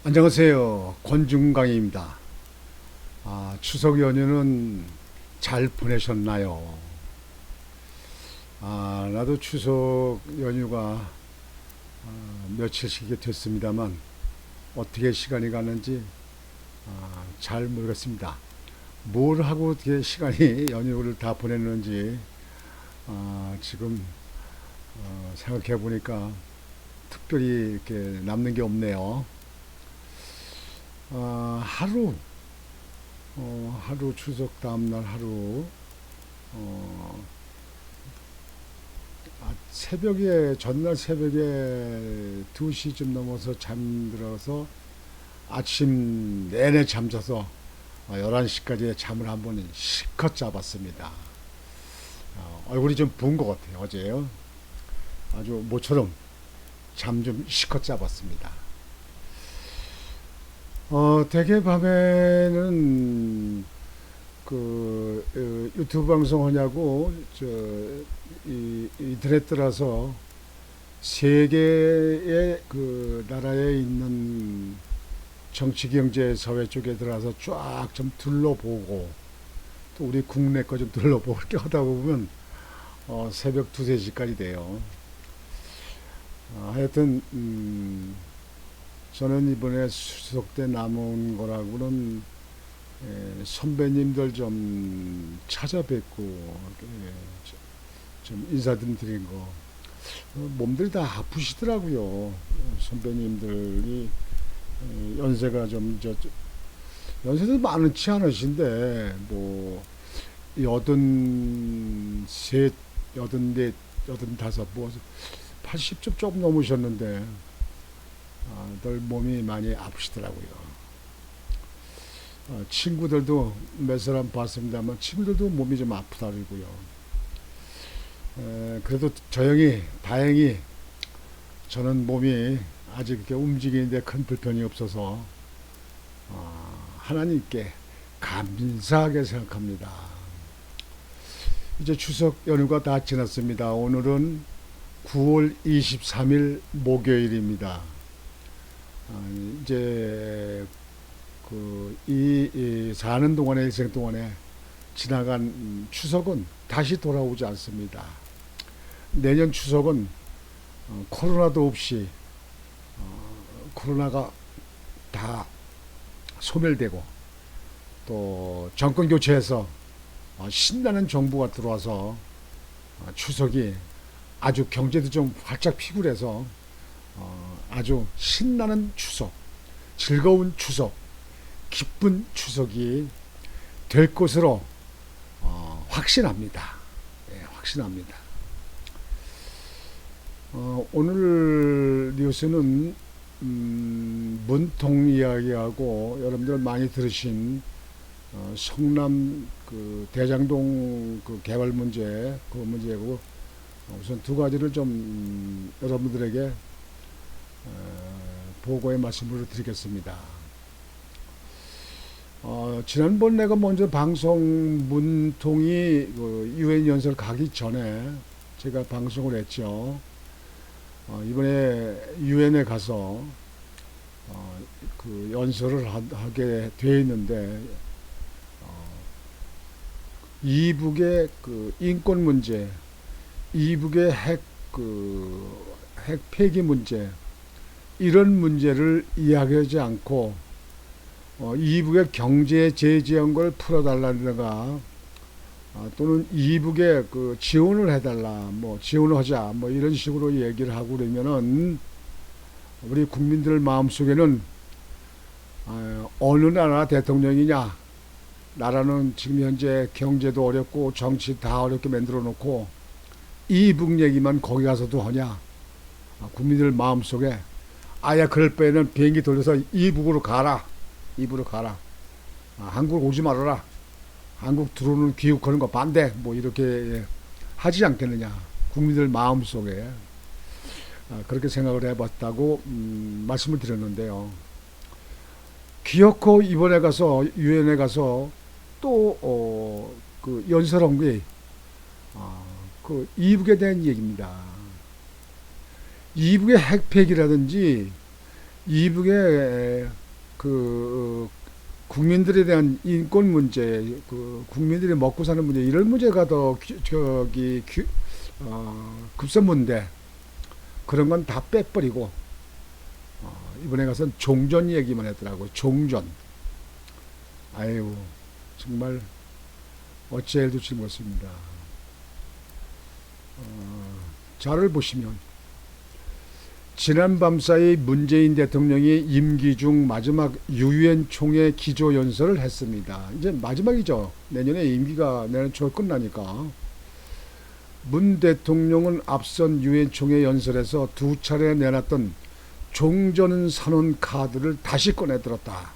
안녕하세요. 권중강입니다. 추석 연휴는 잘 보내셨나요? 나도 추석 연휴가 며칠씩 됐습니다만 어떻게 시간이 가는지 잘 모르겠습니다. 뭘 하고 어떻게 시간이 연휴를 다 보냈는지 지금 생각해 보니까 특별히 이렇게 남는 게 없네요. 하루 하루 추석 다음날 하루 어, 새벽에 전날 새벽에 2시쯤 넘어서 잠들어서 아침 내내 잠자서 11시까지 잠을 한번 실컷 잡았습니다. 얼굴이 좀 부은 것 같아요. 어제요. 아주 모처럼 잠 좀 실컷 잡았습니다. 대개 밤에는 유튜브 방송 하냐고 인터넷 들어서 세계의 그 나라에 있는 정치, 경제, 사회 쪽에 들어가서 쫙 좀 둘러보고 또 우리 국내 거 좀 둘러보고 이렇게 하다 보면 새벽 2, 3시까지 돼요. 하여튼 저는 이번에 수석 때 남은 거라고는 선배님들 좀 찾아뵙고 좀 인사 좀 드린 거. 몸들이 다 아프시더라고요. 선배님들이 연세가 연세도 많지 않으신데 뭐 83, 84, 85, 뭐 80점 조금 넘으셨는데 늘 몸이 많이 아프시더라고요. 친구들도 몇 사람 봤습니다만 친구들도 몸이 좀 아프다고요. 그래도 다행히 저는 몸이 아직 이렇게 움직이는데 큰 불편이 없어서 하나님께 감사하게 생각합니다. 이제 추석 연휴가 다 지났습니다. 오늘은 9월 23일 목요일입니다. 이제 이 사는 동안의 일생 동안에 지나간 추석은 다시 돌아오지 않습니다. 내년 추석은 코로나도 없이 코로나가 다 소멸되고 또 정권 교체해서 신나는 정부가 들어와서 추석이 아주 경제도 좀 활짝 피고 해서 아주 신나는 추석, 즐거운 추석, 기쁜 추석이 될 것으로 확신합니다. 네, 확신합니다. 오늘 뉴스는 문통 이야기하고 여러분들 많이 들으신 성남 대장동 개발 문제 그 문제고 우선 두 가지를 좀 여러분들에게 보고의 말씀을 드리겠습니다. 지난번 내가 먼저 방송 문통이 유엔 연설 가기 전에 제가 방송을 했죠. 이번에 유엔에 가서 연설을 하게 되어 있는데 이북의 인권 문제, 이북의 핵 폐기 문제 이런 문제를 이야기하지 않고 이북의 경제 제재한 걸 풀어달라든가 또는 이북에 지원을 해달라, 뭐 지원을 하자, 뭐 이런 식으로 얘기를 하고 그러면은 우리 국민들 마음속에는 어느 나라 대통령이냐, 나라는 지금 현재 경제도 어렵고 정치 다 어렵게 만들어 놓고 이북 얘기만 거기 가서도 하냐, 국민들 마음속에 아야 그럴 바에는 비행기 돌려서 이북으로 가라, 이북으로 가라, 한국 오지 말아라, 한국 들어오는 귀국하는 거 반대, 뭐 이렇게 하지 않겠느냐, 국민들 마음속에 그렇게 생각을 해봤다고 말씀을 드렸는데요. 기어코 이번에 가서 유엔에 가서 또 연설한 게 이북에 대한 얘기입니다. 이북의 핵폐기라든지 이북의 그 국민들에 대한 인권 문제, 그 국민들이 먹고 사는 문제, 이런 문제가 더 급선무인데 그런 건 다 빼버리고 이번에 가서는 종전 얘기만 했더라고요. 종전. 아유, 정말 어찌해야 될지 모르겠습니다. 자를 보시면 지난 밤사이 문재인 대통령이 임기 중 마지막 유엔 총회 기조연설을 했습니다. 이제 마지막이죠. 내년에 임기가 내년 초에 끝나니까. 문 대통령은 앞선 유엔 총회 연설에서 두 차례 내놨던 종전선언 카드를 다시 꺼내들었다.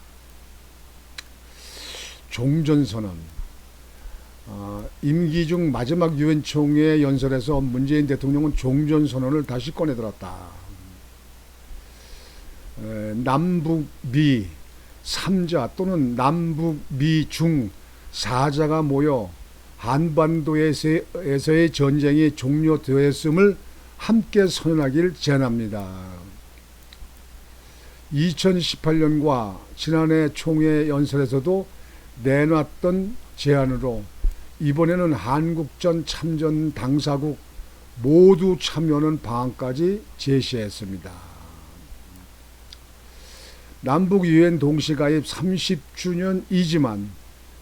종전선언. 임기 중 마지막 유엔 총회 연설에서 문재인 대통령은 종전선언을 다시 꺼내들었다. 남북미 3자 또는 남북미 중 4자가 모여 한반도에서의 전쟁이 종료되었음을 함께 선언하길 제안합니다. 2018년과 지난해 총회 연설에서도 내놨던 제안으로 이번에는 한국전 참전 당사국 모두 참여하는 방안까지 제시했습니다. 남북 유엔 동시가입 30주년이지만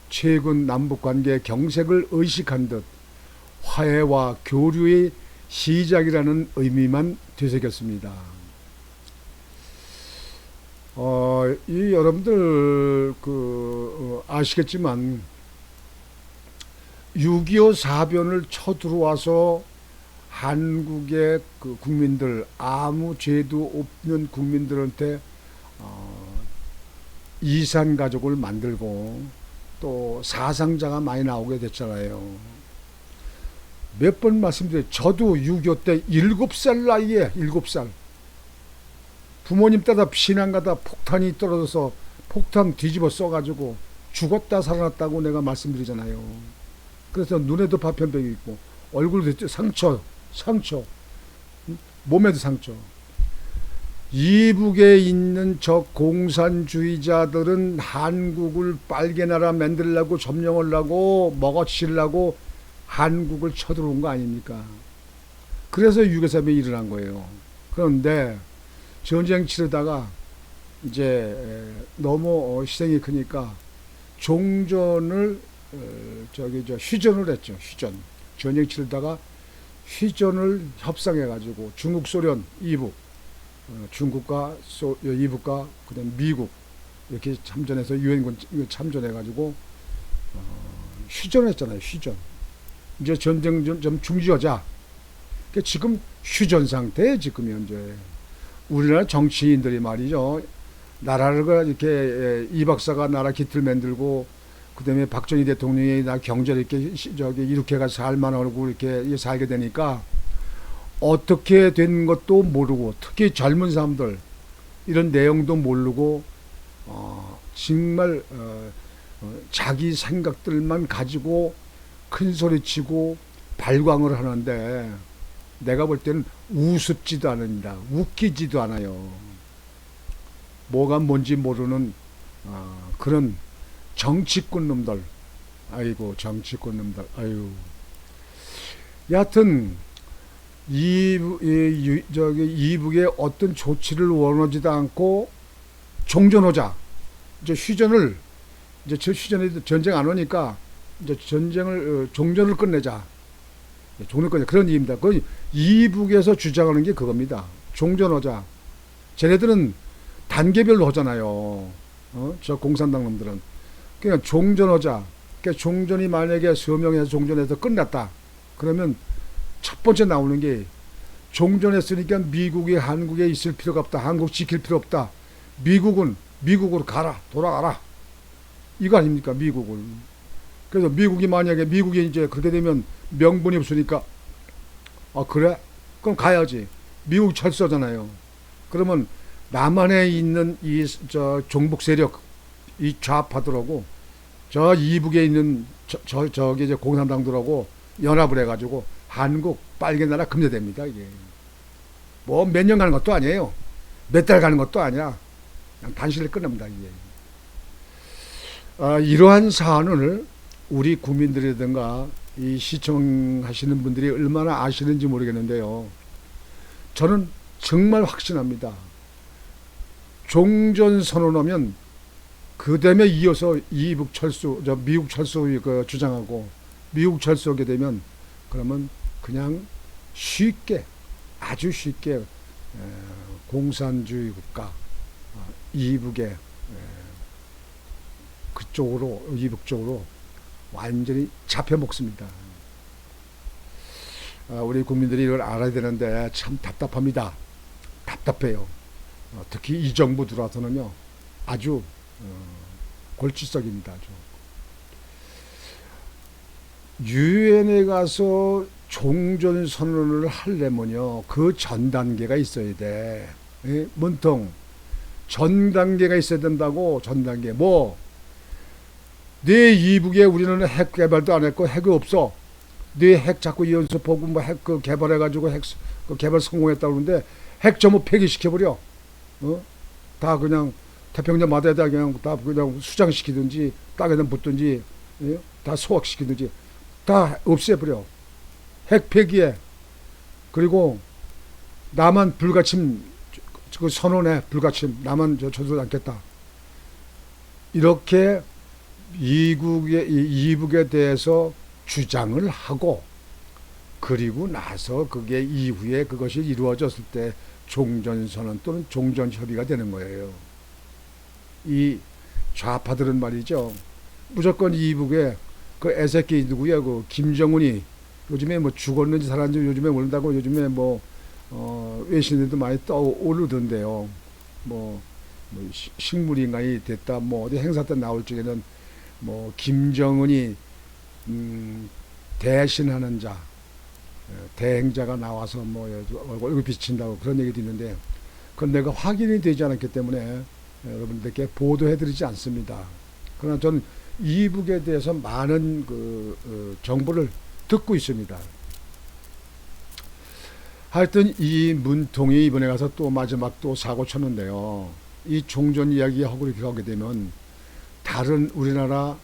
최근 남북관계 경색을 의식한 듯 화해와 교류의 시작이라는 의미만 되새겼습니다. 이 여러분들 아시겠지만 6.25 사변을 쳐들어와서 한국의 그 국민들, 아무 죄도 없는 국민들한테 이산 가족을 만들고 또 사상자가 많이 나오게 됐잖아요. 몇 번 말씀드려요. 저도 6.25 때 7살 나이에 7살 부모님 따라 피난 가다 폭탄이 떨어져서 폭탄 뒤집어 써가지고 죽었다 살아났다고 내가 말씀드리잖아요. 그래서 눈에도 파편병이 있고 얼굴도 상처, 몸에도 상처. 이북에 있는 저 공산주의자들은 한국을 빨개 나라 만들려고 점령하려고 먹어치려고 한국을 쳐들어온 거 아닙니까? 그래서 6.25 사변이 일어난 거예요. 그런데 전쟁 치르다가 이제 너무 희생이 크니까 종전을 휴전을 했죠. 휴전. 전쟁 치르다가 휴전을 협상해가지고 중국, 소련, 이북, 중국과 이북과 그다음 미국 이렇게 참전해서 유엔군 참전해가지고 휴전했잖아요. 휴전. 이제 전쟁 좀 중지하자. 그러니까 지금 휴전 상태에 지금 현재 우리나라 정치인들이 말이죠. 나라를 이렇게 이 박사가 나라 기틀 만들고 그다음에 박정희 대통령이 나 경제를 이렇게 가서 살만하고 이렇게 살게 되니까 어떻게 된 것도 모르고 특히 젊은 사람들 이런 내용도 모르고 정말 자기 생각들만 가지고 큰 소리치고 발광을 하는데 내가 볼 때는 우습지도 않습니다. 웃기지도 않아요. 뭐가 뭔지 모르는 그런 정치꾼 놈들. 아이고 정치꾼 놈들. 아유. 여하튼 이북의 어떤 조치를 원하지도 않고 종전하자. 이제 휴전을 휴전에 전쟁 안 오니까 이제 종전을 끝내자. 종전을 끝내자. 그런 의미입니다. 그 이북에서 주장하는 게 그겁니다. 종전하자. 쟤네들은 단계별로 하잖아요. 저 공산당 놈들은. 그러니까 종전하자. 그러니까 종전이 만약에 서명해서 종전해서 끝났다. 그러면 첫 번째 나오는 게 종전했으니까 미국이 한국에 있을 필요가 없다. 한국 지킬 필요 없다. 미국은 미국으로 가라. 돌아가라. 이거 아닙니까? 미국은. 그래서 만약에 미국이 이제 그렇게 되면 명분이 없으니까 그래? 그럼 가야지. 미국 철수잖아요. 그러면 남한에 있는 종북 세력 이 좌파들하고 저 이북에 있는 저기 이제 공산당들하고 연합을 해가지고 한국 빨개 나라 금제됩니다. 이게 뭐 몇 년 가는 것도 아니에요. 몇 달 가는 것도 아니야. 그냥 단실에 끝납니다. 이게. 이러한 사안을 우리 국민들이든가 이 시청하시는 분들이 얼마나 아시는지 모르겠는데요. 저는 정말 확신합니다. 종전선언하면 그 다음에 이어서 이북 철수, 미국 철수 그 주장하고 미국 철수하게 되면 그러면 그냥 쉽게 아주 쉽게 공산주의 국가 이북에 그쪽으로 이북 쪽으로 완전히 잡혀 먹습니다. 우리 국민들이 이걸 알아야 되는데 참 답답합니다. 답답해요. 특히 이 정부 들어와서는요 아주 골칫석입니다. 아주. 유엔에 가서 종전선언을 하려면요 그 전 단계가 있어야 돼. 예? 문통 전 단계가 있어야 된다고. 전 단계 뭐 네 이북에 우리는 핵 개발도 안 했고 핵이 없어. 네 핵 자꾸 연습하고 뭐 핵 그 개발해가지고 핵 그 개발 성공했다고 그러는데 핵 전부 폐기시켜버려. 다 그냥 태평양 마다에다 그냥 다 그냥 수장시키든지 땅에다 묻든지 예? 다 소각시키든지 다 없애버려. 핵 폐기해. 그리고 나만 불가침 그 선언해. 불가침 나만 저도 않겠다. 이렇게 이북에 대해서 주장을 하고 그리고 나서 그게 이후에 그것이 이루어졌을 때 종전선언 또는 종전협의가 되는 거예요. 이 좌파들은 말이죠. 무조건 이북에 그 애새끼 누구야 그 김정은이 요즘에 뭐 죽었는지 살았는지 요즘에 모른다고 요즘에 뭐 외신에도 많이 떠오르던데요. 뭐 식물인간이 됐다 뭐 어디 행사 때 나올 적에는 뭐 김정은이 대신하는 자 대행자가 나와서 뭐 얼굴 비친다고 그런 얘기도 있는데 그건 내가 확인이 되지 않았기 때문에 여러분들께 보도해드리지 않습니다. 그러나 저는 이북에 대해서 많은 정보를 듣고 있습니다. 하여튼 이 문통이 이번에 가서 또 마지막 또 사고 쳤는데요. 이 종전 이야기하고 이렇게 하게 되면 다른 우리나라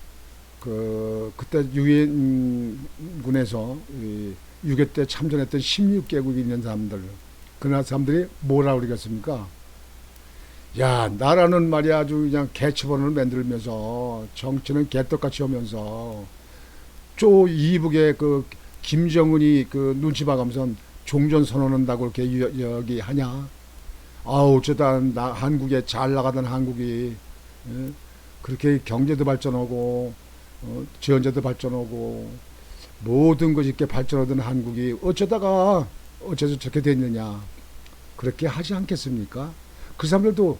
그때 유엔군에서 6.25 때 참전했던 16개국이 있는 사람들 그 사람들이 뭐라고 그러겠습니까? 야 나라는 말이야 아주 그냥 개처벌을 만들면서 정치는 개떡같이 하면서 저 이북에 그 김정은이 그 눈치 봐가면서 종전 선언한다고 이렇게 여기 하냐? 아우 어쩌다 한국에 잘 나가던 한국이 그렇게 경제도 발전하고 지원제도 발전하고 모든 것이 이렇게 발전하던 한국이 어쩌다가 어째서 저렇게 됐느냐 그렇게 하지 않겠습니까? 그 사람들도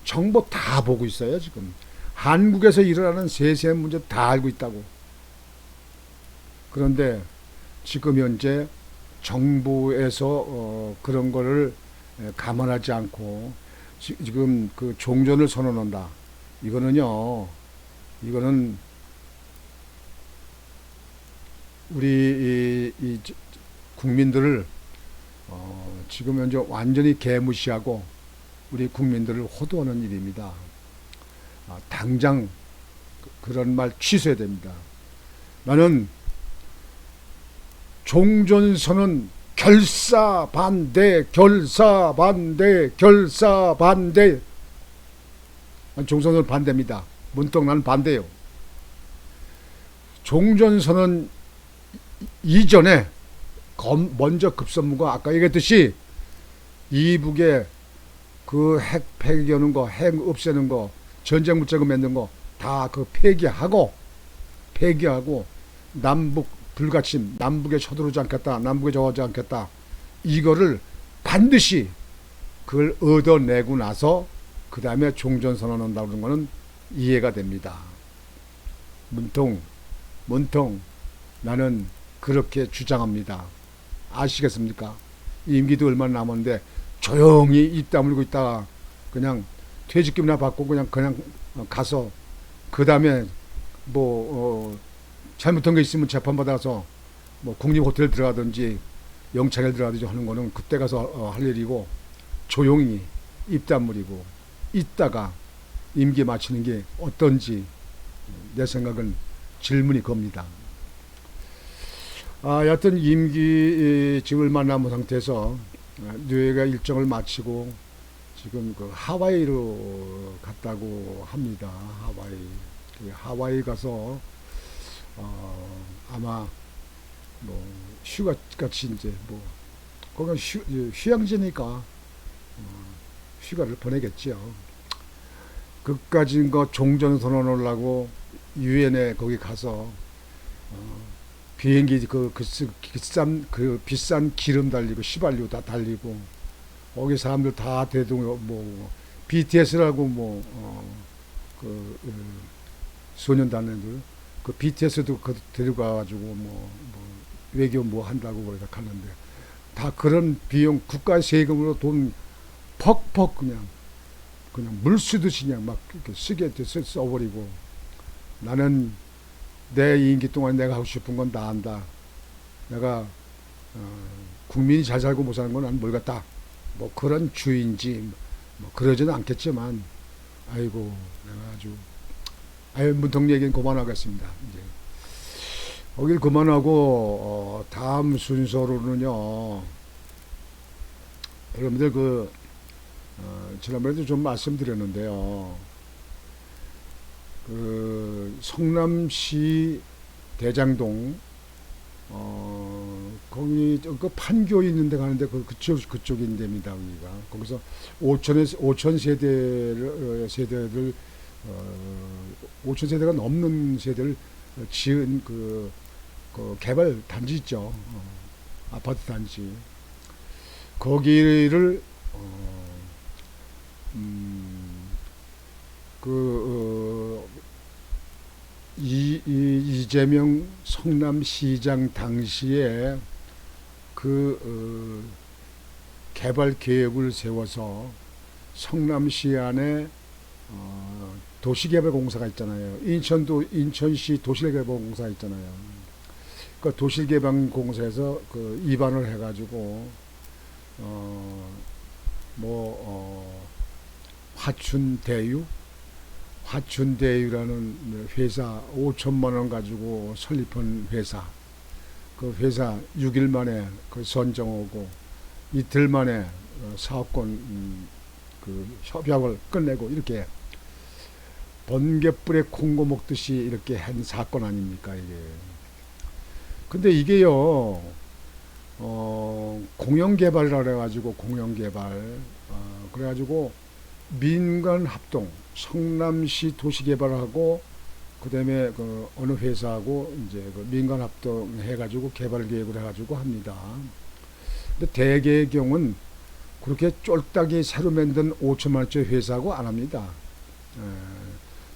정보 다 보고 있어요. 지금 한국에서 일어나는 세세한 문제 다 알고 있다고. 그런데 지금 현재 정부에서 그런 거를 감안하지 않고 지금 그 종전을 선언한다. 이거는 우리 이 국민들을 지금 현재 완전히 개무시하고 우리 국민들을 호도하는 일입니다. 당장 그런 말 취소해야 됩니다. 나는 종전선언 결사 반대 종전선언 반대입니다. 문득 나는 반대요. 종전선언 이전에 먼저 급선무가 아까 얘기했듯이 이북에 그 핵 폐기하는 거, 핵 없애는 거, 전쟁 무장을 만든 거 다 그 폐기하고 남북 불가침, 남북에 쳐들어오지 않겠다, 남북에 저하지 않겠다. 이거를 반드시 그걸 얻어내고 나서 그 다음에 종전선언한다고 하는 거는 이해가 됩니다. 문통 나는 그렇게 주장합니다. 아시겠습니까? 임기도 얼마 남았는데 조용히 입 다물고 있다가 그냥 퇴직금이나 받고 그냥 가서 그 다음에 뭐 잘못한 게 있으면 재판받아서 뭐 국립호텔 들어가든지 영창에 들어가든지 하는 거는 그때 가서 할 일이고 조용히 입 다물고 있다가 임기 마치는 게 어떤지 내 생각은 질문이 겁니다. 여하튼 임기직을 만남은 상태에서 뉴에가 일정을 마치고 지금 그 하와이로 갔다고 합니다. 하와이. 하와이 가서 아마 뭐 휴가 같이 이제 뭐 거기 휴양지니까 휴가를 보내겠죠. 그까진 거 종전선언을 하고 유엔에 거기 가서 비행기 비싼 기름 달리고 휘발유 다 달리고 거기 사람들 다 대동 뭐 BTS라고 소년단들 그 BTS도 데리고 가가지고 외교 한다고 그래서 갔는데 다 그런 비용 국가 세금으로 돈 퍽퍽 그냥 물쓰듯이 그냥 막 이렇게 쓰게 써버리고 나는 내 임기 동안 내가 하고 싶은 건 다 한다. 내가 국민이 잘 살고 못 사는 건 난 모르겠다. 뭐 그런 주인지 뭐 그러지는 않겠지만 아이고 내가 아주 문통 얘기는 그만하겠습니다. 이제 거길 그만하고 다음 순서로는요. 여러분들 지난번에도 좀 말씀드렸는데요. 성남시 대장동 거기 그 판교 있는 데 가는데 그쪽인 데입니다. 여기가 거기서 5천 세대를 5천 세대가 넘는 세대를 지은 그 개발 단지 있죠. 아파트 단지 거기를 이재명 성남시장 당시에 개발 계획을 세워서 성남시 안에 도시개발공사가 있잖아요. 인천시 도시개발공사 있잖아요. 그 도시개발공사에서 입안을 해가지고 화춘대유라는 회사 5천만 원 가지고 설립한 회사. 그 회사 6일 만에 선정하고 이틀 만에 사업권 협약을 끝내고 이렇게 번갯불에 콩고 먹듯이 이렇게 한 사건 아닙니까 이게. 근데 이게요 공영개발이라 그래가지고 공영개발 그래가지고 민간 합동 성남시 도시개발하고 그다음에 어느 회사하고 이제 민간 합동 해가지고 개발 계획을 해가지고 합니다. 근데 대개의 경우는 그렇게 쫄딱이 새로 만든 5천만 원짜리 회사하고 안 합니다.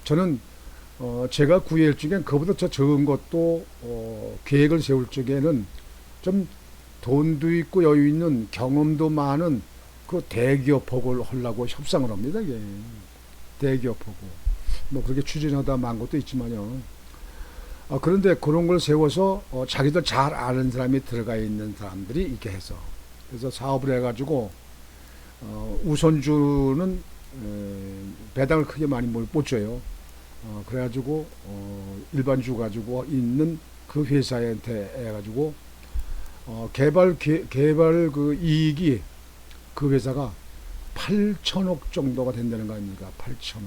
저는 제가 구해할 적엔 그보다 더 적은 것도 계획을 세울 적에는 좀 돈도 있고 여유 있는 경험도 많은 그 대기업하고 하려고 협상을 합니다. 이게 대기업하고 뭐 그렇게 추진하다 만 것도 있지만요. 그런데 그런 걸 세워서 자기들 잘 아는 사람이 들어가 있는 사람들이 있게 해서 그래서 사업을 해가지고 우선주는 배당을 크게 많이 못 줘요. 그래가지고 일반주 가지고 있는 그 회사한테 해가지고 개발 그 이익이 그 회사가 8천억 정도가 된다는 거 아닙니까? 8천억.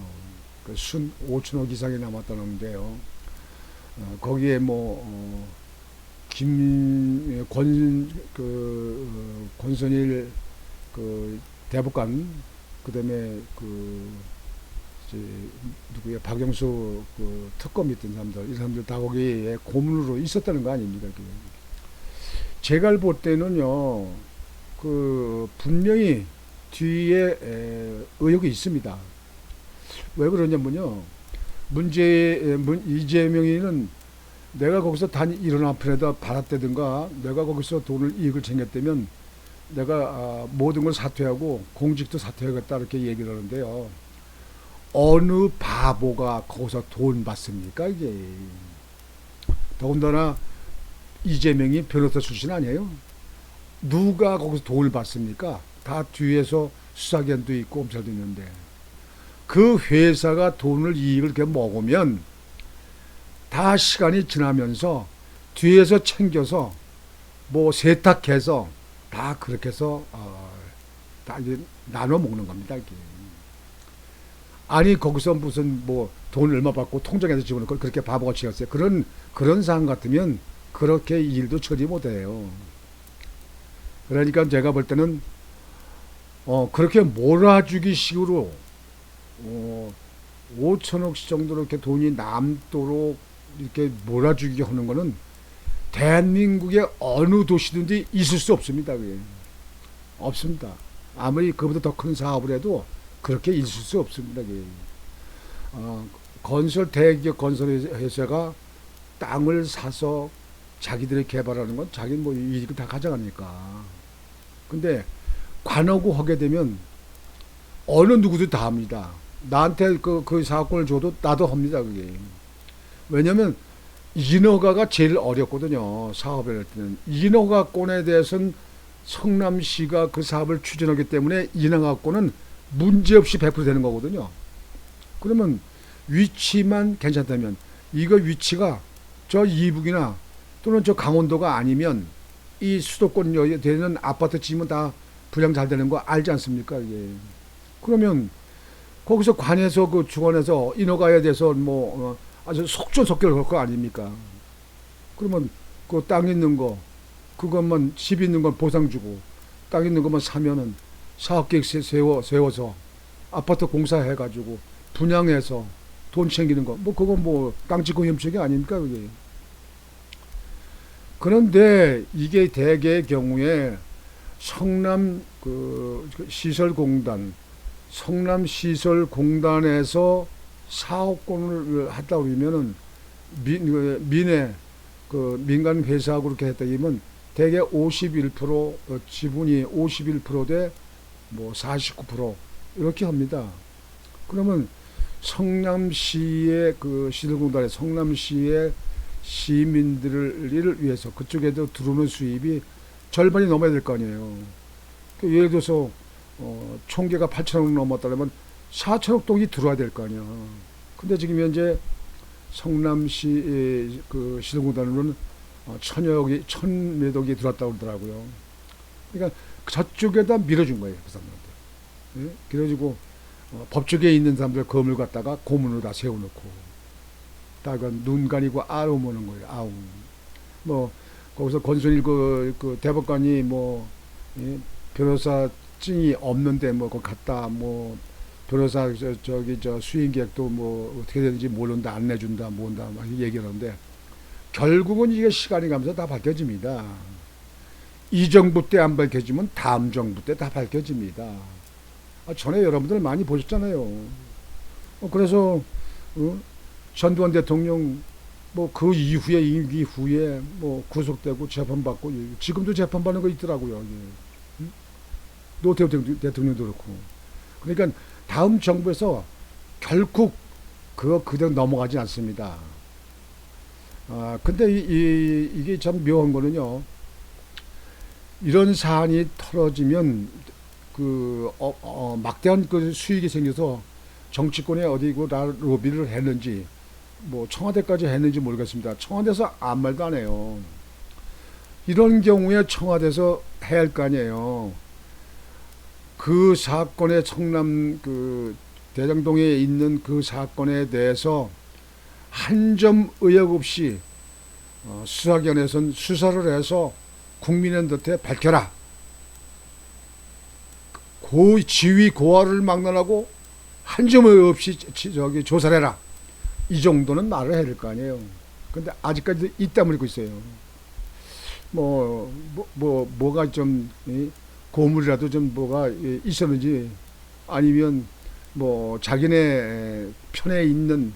그 5천억 이상이 남았다는데요. 거기에 권선일 대법관, 그 다음에 누구야, 박영수 특검 있던 사람들, 이 사람들 다 거기에 고문으로 있었다는 거 아닙니까? 제가 볼 때는요, 분명히 뒤에 의혹이 있습니다. 왜 그러냐면요, 이재명이는 내가 거기서 이런 앞에다 받았다든가, 내가 거기서 이익을 챙겼다면, 내가 모든 걸 사퇴하고 공직도 사퇴하겠다 이렇게 얘기를 하는데요. 어느 바보가 거기서 돈 받습니까 이게. 더군다나 이재명이 변호사 출신 아니에요. 누가 거기서 돈을 받습니까? 다 뒤에서 수사기관도 있고 검찰도 있는데. 그 회사가 돈을 이익을 이렇게 먹으면 다 시간이 지나면서 뒤에서 챙겨서 뭐 세탁해서 다 그렇게 해서 다 이제 나눠 먹는 겁니다. 이게. 아니 거기서 무슨 뭐 돈 얼마 받고 통장에서 집어넣고 그렇게 바보같이 했어요. 그런 상황 같으면 그렇게 일도 처리 못해요. 그러니까 제가 볼 때는 그렇게 몰아주기 식으로 5천억씩 정도로 이렇게 돈이 남도록 이렇게 몰아주기 하는 거는 대한민국의 어느 도시든지 있을 수 없습니다. 그게. 없습니다. 아무리 그보다 더 큰 사업을 해도 그렇게 있을 수 없습니다. 그게. 대기업 건설 회사가 땅을 사서 자기들이 개발하는 건 자기는 뭐 이익을 다 가져가니까. 근데 관하고 하게 되면 어느 누구도 다 합니다. 나한테 그 사업권을 줘도 나도 합니다. 그게. 왜냐면 인허가가 제일 어렵거든요. 사업을 할 때는. 인허가권에 대해서는 성남시가 그 사업을 추진하기 때문에 인허가권은 문제없이 100% 되는 거거든요. 그러면 위치만 괜찮다면 이거 위치가 저 이북이나 또는 저 강원도가 아니면 이 수도권에 되는 아파트 지으면 다 분양 잘 되는 거 알지 않습니까? 이게. 그러면 거기서 관에서 그 중원에서 인허가에 대해서 뭐 아주 속전속결 할 거 아닙니까? 그러면 그 땅 있는 거 그것만 집 있는 건 보상 주고 땅 있는 것만 사면은 사업계획 세워서 아파트 공사해 가지고 분양해서 돈 챙기는 거 뭐 그건 뭐 땅짓고 협치기 아닙니까 그게. 그런데 이게 대개의 경우에 성남 성남시설공단에서 사업권을 하다 그러면은 민간 회사하고 그렇게 했다 그러면 대개 51% 지분이 51% 대 뭐 49% 이렇게 합니다. 그러면 성남시의 그 시설공단의 성남시의 시민들을 위해서 그쪽에도 들어오는 수입이 절반이 넘어야 될 거 아니에요. 예를 들어서 총계가 8천억 넘었다면 4천억 돈이 들어와야 될 거 아니야. 근데 지금 현재 성남시 그 시설공단으로는 천몇 억이 들어왔다고 그러더라고요. 그러니까 저쪽에다 밀어준 거예요, 그 사람들한테. 예? 그래가지고 법조계에 있는 사람들 검을 갖다가 고문으로 다 세워놓고 다눈 가리고 아웅 오는 거예요. 아웅. 뭐 거기서 권순일 그 대법관이 뭐 예? 변호사 증이 없는데 뭐 거 갔다 뭐 변호사 저 수임 계획도 뭐 어떻게 되는지 모른다 안 내준다 모른다 막 얘기를 하는데 결국은 이게 시간이 가면서 다 밝혀집니다. 이 정부 때 안 밝혀지면 다음 정부 때 다 밝혀집니다. 전에 여러분들 많이 보셨잖아요. 그래서 전두환 대통령 뭐 그 이후에 임기 후에 뭐 구속되고 재판받고 지금도 재판받는 거 있더라고요. 노태우 대통령도 그렇고. 그러니까 다음 정부에서 결국 그대로 넘어가지 않습니다. 근데 이게 참 묘한 거는요. 이런 사안이 털어지면 막대한 그 수익이 생겨서 정치권에 어디고 다 로비를 했는지 뭐 청와대까지 했는지 모르겠습니다. 청와대에서 아무 말도 안 해요. 이런 경우에 청와대에서 해야 할 거 아니에요. 그 사건의 성남 그 대장동에 있는 그 사건에 대해서 한 점 의혹 없이 수사기관에서는 수사를 해서 국민한테 밝혀라. 지위 고하를 막론하고 한 점 의혹 없이 조사를 해라. 이 정도는 말을 해야 될 거 아니에요. 근데 아직까지도 이따물고 있어요. 뭐가 좀 고물이라도 좀 뭐가 있었는지 아니면 뭐 자기네 편에 있는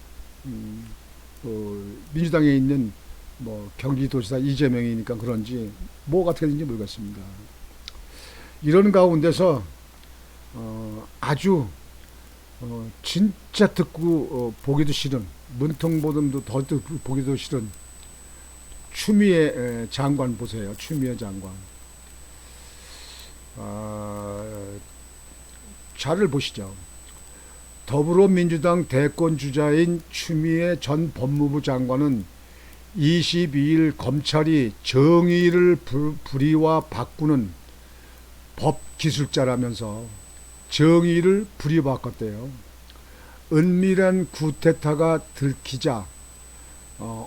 민주당에 있는 뭐 경기도지사 이재명이니까 그런지 뭐가 어떻게 되는지 모르겠습니다. 이런 가운데서 아주 진짜 듣고 보기도 싫은 문통보듬도 더 듣고 보기도 싫은 추미애 장관 보세요. 추미애 장관. 자를 보시죠. 더불어민주당 대권주자인 추미애 전 법무부 장관은 22일 검찰이 정의를 불의와 바꾸는 법기술자라면서 정의를 불의 바꿨대요. 은밀한 쿠데타가 들키자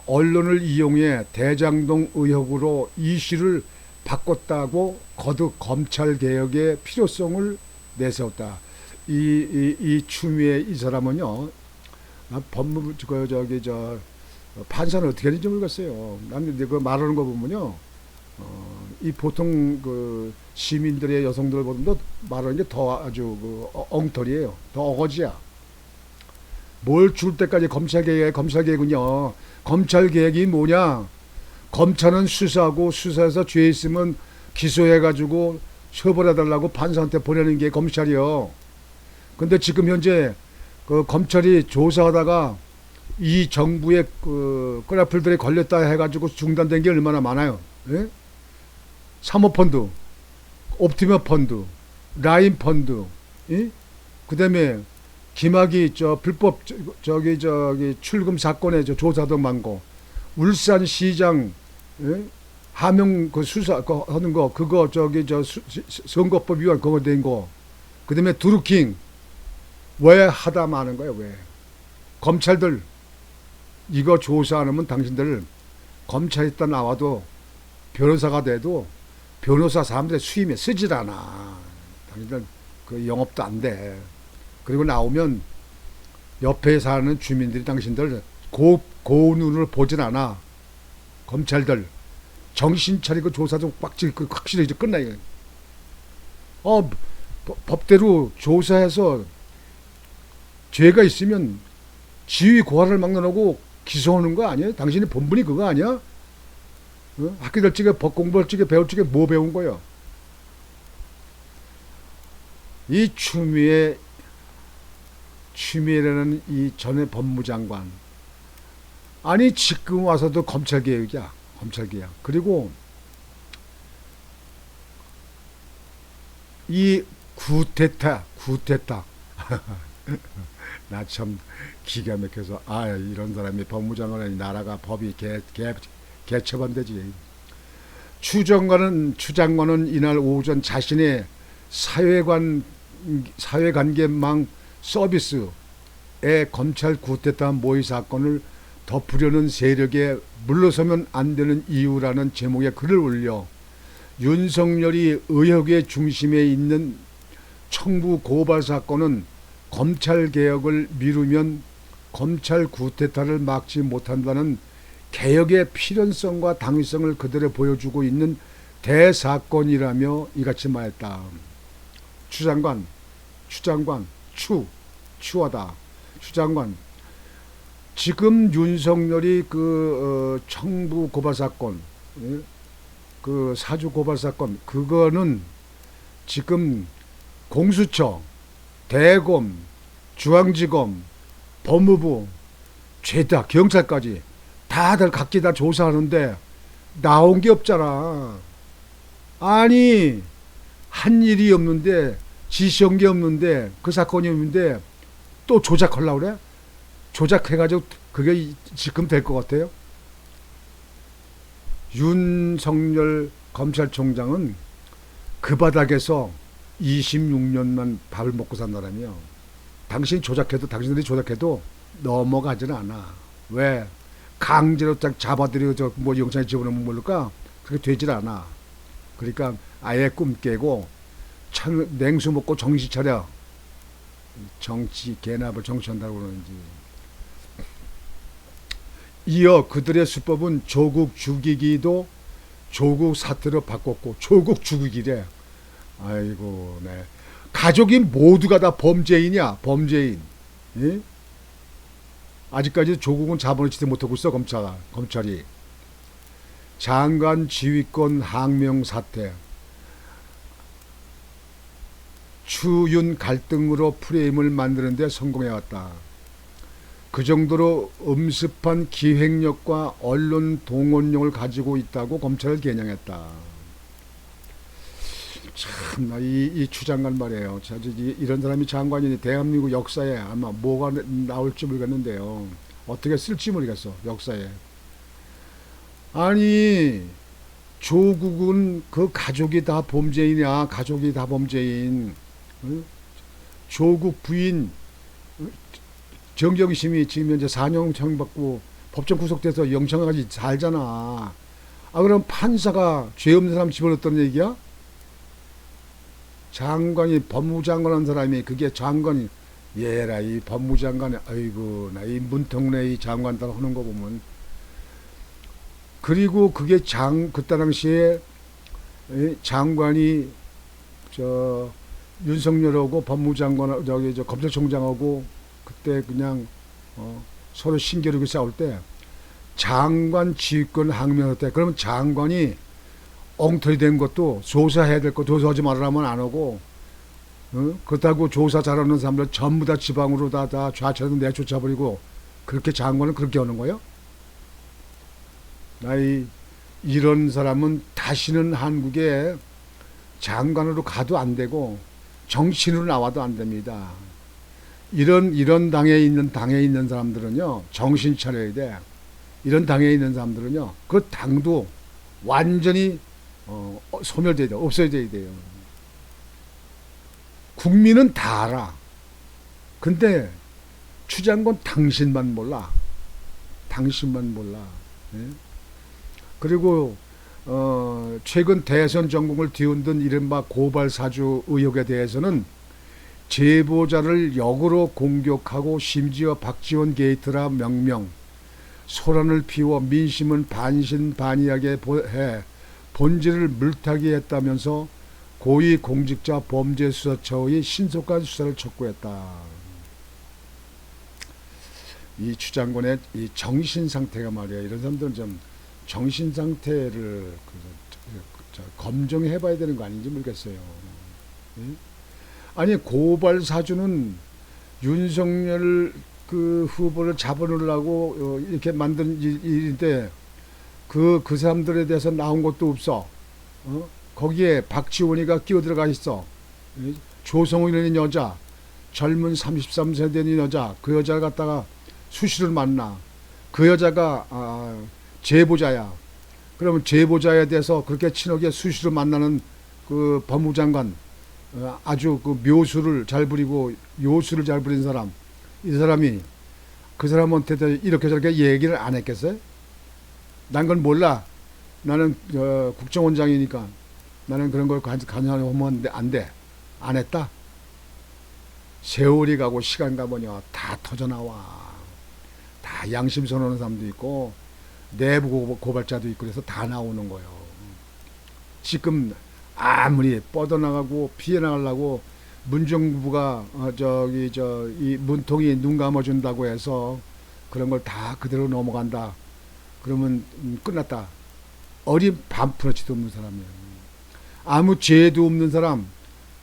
언론을 이용해 대장동 의혹으로 이슈를 바꿨다고 거듭 검찰개혁의 필요성을 내세웠다. 이 추미애 이 사람은요, 법무부 판사는 어떻게 하는지 모르겠어요. 난 그 말하는 거 보면요, 이 보통 그 시민들의 여성들 보면 말하는 게 더 아주 그 엉터리예요. 더 어거지야. 뭘 줄 때까지 검찰개혁은요. 검찰개혁이 뭐냐? 검찰은 수사하고 수사해서 죄 있으면 기소해가지고 처벌해달라고 판사한테 보내는 게 검찰이요. 근데 지금 현재 그 검찰이 조사하다가 이 정부의 그 꼬라풀들이 걸렸다 해가지고 중단된 게 얼마나 많아요. 예? 사모펀드, 옵티머 펀드, 라인 펀드, 예? 그다음에 김학의 불법 출금 사건의 조사도 많고, 울산시장 예? 하명 그 수사 하는 거 그거 선거법 위반 그거 된 거, 그다음에 드루킹 왜 하다 마는 거예요? 왜 검찰들 이거 조사 안 하면 당신들 검찰에 있다 나와도 변호사가 돼도 변호사 사람들의 수임에 쓰질 않아. 당신들 그 영업도 안 돼. 그리고 나오면 옆에 사는 주민들이 당신들 고눈으로 보질 않아. 검찰들 정신 차리고 조사 좀 확실히 이제 끝나. 법대로 조사해서 죄가 있으면 지위 고하를 막론하고 기소하는 거 아니에요? 당신의 본분이 그거 아니야? 학교 될 적에 법 공부할 적에 배울 적에 뭐 배운 거야? 이 추미애라는 이 전에 법무장관, 아니 지금 와서도 검찰개혁이야. 검찰개혁. 그리고 이 쿠데타 나 참 기가 막혀서 이런 사람이 법무장관이 나라가 법이 개처반되지. 추 장관은 이날 오전 자신의 사회관계망 서비스에 검찰 쿠데타 모의 사건을 덮으려는 세력에 물러서면 안 되는 이유라는 제목의 글을 올려 윤석열이 의혹의 중심에 있는 청부 고발 사건은 검찰개혁을 미루면 검찰 쿠데타를 막지 못한다는 개혁의 필연성과 당위성을 그대로 보여주고 있는 대사건이라며 이같이 말했다. 추하다. 추 장관. 지금 윤석열이 청부 고발 사건, 그 사주 고발 사건, 그거는 지금 공수처, 대검, 중앙지검, 법무부, 죄다 경찰까지 다들 각기 다 조사하는데 나온 게 없잖아. 아니 한 일이 없는데, 지시한 게 없는데, 그 사건이 없는데 또 조작하려고 그래? 조작해가지고 그게 지금 될 것 같아요? 윤석열 검찰총장은 그 바닥에서 26년만 밥을 먹고 산 사람이요. 당신들이 조작해도 넘어가지는 않아. 왜? 강제로 딱 잡아들이고 뭐 영장에 집어넣으면 모를까? 그게 되질 않아. 그러니까 아예 꿈 깨고 냉수 먹고 정신 차려. 정치 개납을 정치한다고 그러는지. 이어 그들의 수법은 조국 죽이기도 조국 사태로 바꿨고, 조국 죽이기래. 아이고, 네. 가족이 모두가 다 범죄인이야. 범죄인. 예? 아직까지 조국은 잡아놓지도 못하고 있어. 검찰이. 장관 지휘권 항명 사태, 추윤 갈등으로 프레임을 만드는 데 성공해왔다. 그 정도로 엄습한 기획력과 언론 동원력을 가지고 있다고 검찰을 겨냥했다. 참나 이 추장관 말이에요. 이런 사람이 장관이니 대한민국 역사에 아마 뭐가 나올지 모르겠는데요. 어떻게 쓸지 모르겠어 역사에. 아니 조국은 그 가족이 다 범죄인이야. 가족이 다 범죄인. 응? 조국 부인 정경심이 지금 현재 4년 형받고 법정 구속돼서 영창까지 살잖아. 아 그럼 판사가 죄 없는 사람 집어넣었다는 얘기야? 장관이 법무장관 한 사람이 그게 장관이 얘라 이 법무장관이 아이고 나 이 문통래 이 장관들 하는 거 보면 그리고 그게 그때 당시에 장관이 저 윤석열하고 법무장관 저기 저 검찰총장하고 그때 그냥 서로 신겨루고 싸울 때 장관 지휘권 항명할 때 그러면 장관이 엉터리 된 것도 조사해야 될 거 조사하지 말라면 안 하고 그렇다고 조사 잘하는 사람들 전부 다 지방으로 다 좌천해서 내쫓아버리고 그렇게 장관은 그렇게 하는 거예요? 이런 사람은 다시는 한국에 장관으로 가도 안 되고 정치인으로 나와도 안 됩니다. 이런 당에 있는 사람들은요 정신 차려야 돼. 이런 당에 있는 사람들은요 그 당도 완전히 소멸돼야 돼요. 없어져야 돼요. 국민은 다 알아. 근데 추장관 당신만 몰라. 당신만 몰라. 예? 그리고 최근 대선 전국을 뒤흔든 이른바 고발사주 의혹에 대해서는 제보자를 역으로 공격하고 심지어 박지원 게이트라 명명 소란을 피워 민심은 반신반의하게 해 본질을 물타기 했다면서 고위공직자 범죄수사처의 신속한 수사를 촉구했다. 이 추장관의 이 정신상태가 말이야. 이런 사람들은 좀 정신상태를 검증해봐야 되는 거 아닌지 모르겠어요. 아니 고발사주는 윤석열 그 후보를 잡아놓으려고 이렇게 만든 일인데 그 사람들에 대해서 나온 것도 없어. 거기에 박지원이가 끼어들어가 있어. 조성훈이라는 여자, 젊은 33세 되는 여자, 그 여자를 갖다가 수시로 만나. 그 여자가 제보자야. 그러면 제보자에 대해서 그렇게 친하게 수시로 만나는 그 법무장관, 아주 그 묘수를 잘 부리고 요수를 잘 부린 사람, 이 사람이 그 사람한테 이렇게 저렇게 얘기를 안 했겠어요? 난 그건 몰라. 나는 국정원장이니까 나는 그런 걸 관여하면 안 돼. 안 했다. 세월이 가고 시간 가보냐 다 터져나와. 다 양심 선언하는 사람도 있고 내부 고발자도 있고 그래서 다 나오는 거예요. 지금 아무리 뻗어나가고 피해나가려고 문정부가 이 문통이 눈 감아준다고 해서 그런 걸 다 그대로 넘어간다. 그러면 끝났다. 어린 반푼어치도 없는 사람이에요. 아무 죄도 없는 사람,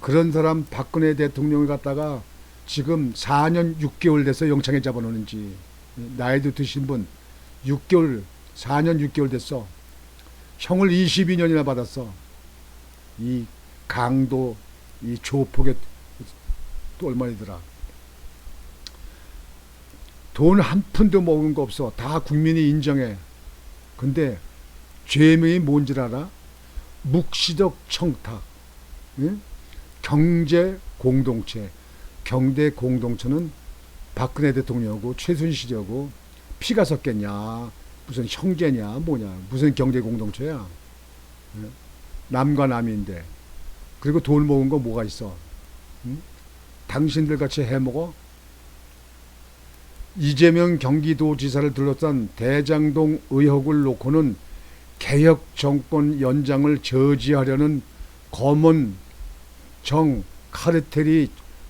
그런 사람 박근혜 대통령을 갖다가 지금 4년 6개월 돼서 영창에 잡아놓는지 나이도 드신 분 4년 6개월 됐어. 형을 22년이나 받았어. 이 강도, 이 조폭의 또 얼마이더라. 돈 한 푼도 먹은 거 없어. 다 국민이 인정해. 근데 죄명이 뭔지 알아? 묵시적 청탁, 응? 경제 공동체. 경제 공동체는 박근혜 대통령하고 최순실하고 피가 섞였냐, 무슨 형제냐, 뭐냐, 무슨 경제 공동체야? 응? 남과 남인데. 그리고 돈 먹은 거 뭐가 있어? 응? 당신들 같이 해먹어? 이재명 경기도지사를 둘러싼 대장동 의혹을 놓고는 개혁 정권 연장을 저지하려는 검은 정 카르텔이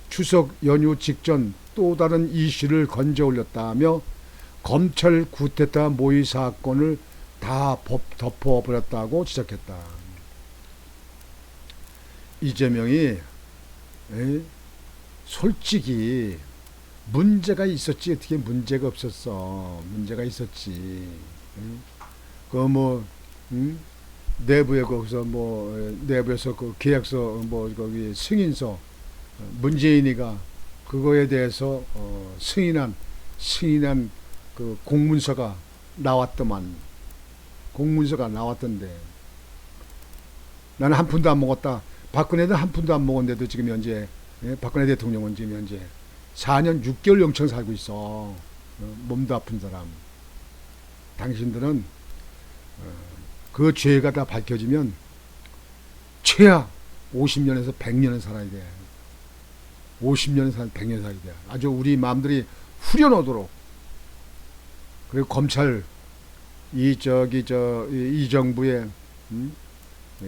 추석 연휴 직전 또 다른 이슈를 건져 올렸다며 검찰 구테타 모의 사건을 다 덮어버렸다고 지적했다. 이재명이 솔직히 문제가 있었지 어떻게 문제가 없었어. 문제가 있었지. 내부에 거기서 내부에서 그 계약서 거기 승인서 문재인이가 그거에 대해서 승인한 그 공문서가 나왔더만. 공문서가 나왔던데 나는 한 푼도 안 먹었다. 박근혜는 한 푼도 안 먹었는데도 지금 현재 박근혜 대통령은 지금 현재 4년 6개월 영청 살고 있어. 몸도 아픈 사람. 당신들은 그 죄가 다 밝혀지면 최하 50년에서 100년을 살아야 돼. 50년 살 100년 살아야 돼. 아주 우리 마음들이 후련하도록. 그리고 검찰 이 정부의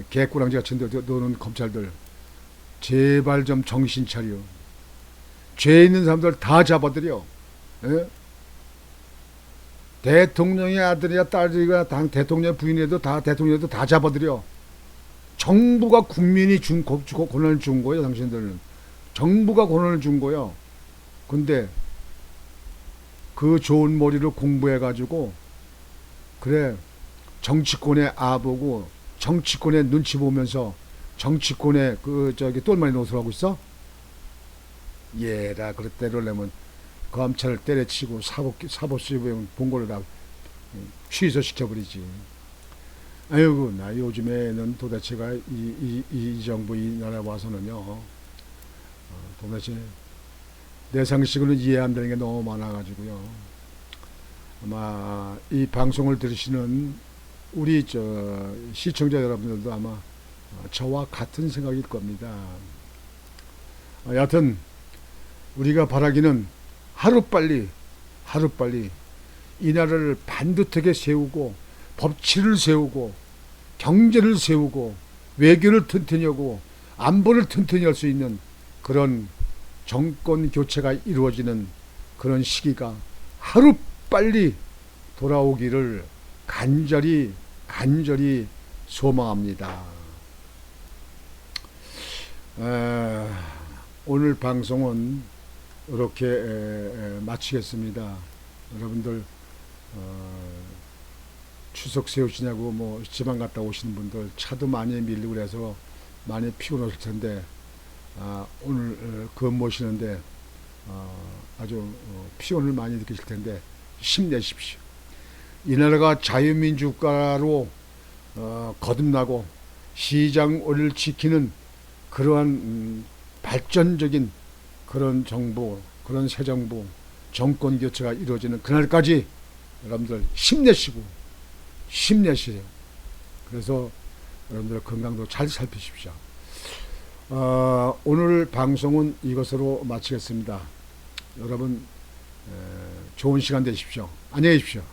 개꾸랑지 같은 데 노는 검찰들 제발 좀 정신 차려. 죄 있는 사람들 다 잡아들여. 에? 대통령의 아들이야 딸이야 대통령 부인이라도 다 대통령도 다 잡아들여. 정부가 국민이 권한을 준 거예요. 당신들은 정부가 권한을 준 거예요. 근데 그 좋은 머리를 공부해 가지고 그래 정치권의 아보고 정치권의 눈치 보면서 정치권의 똘마니 노릇을 하고 있어? 얘라 그때려면 검찰을 때려치고 사법시범 본고를 다 취소시켜버리지. 아이고 나 요즘에는 도대체가 이 정부 이 나라에 와서는요 도대체 내 상식으로는 이해 안 되는 게 너무 많아가지고요. 아마 이 방송을 들으시는 우리 시청자 여러분들도 아마 저와 같은 생각일 겁니다. 여하튼 우리가 바라기는 하루빨리 이 나라를 반듯하게 세우고 법치를 세우고 경제를 세우고 외교를 튼튼히 하고 안보를 튼튼히 할 수 있는 그런 정권 교체가 이루어지는 그런 시기가 하루빨리 돌아오기를 간절히 소망합니다. 오늘 방송은 이렇게 마치겠습니다. 여러분들 추석 세우시냐고 지방 갔다 오시는 분들 차도 많이 밀리고 그래서 많이 피곤하실 텐데 오늘 근무하시는데 아주 피곤을 많이 느끼실 텐데 힘내십시오. 이 나라가 자유민주국가로 거듭나고 시장 원리를 지키는 그러한 발전적인 그런 정부, 그런 새 정부, 정권 교체가 이루어지는 그날까지 여러분들 힘내시고 힘내시세요. 그래서 여러분들 건강도 잘 살피십시오. 오늘 방송은 이것으로 마치겠습니다. 여러분 좋은 시간 되십시오. 안녕히 계십시오.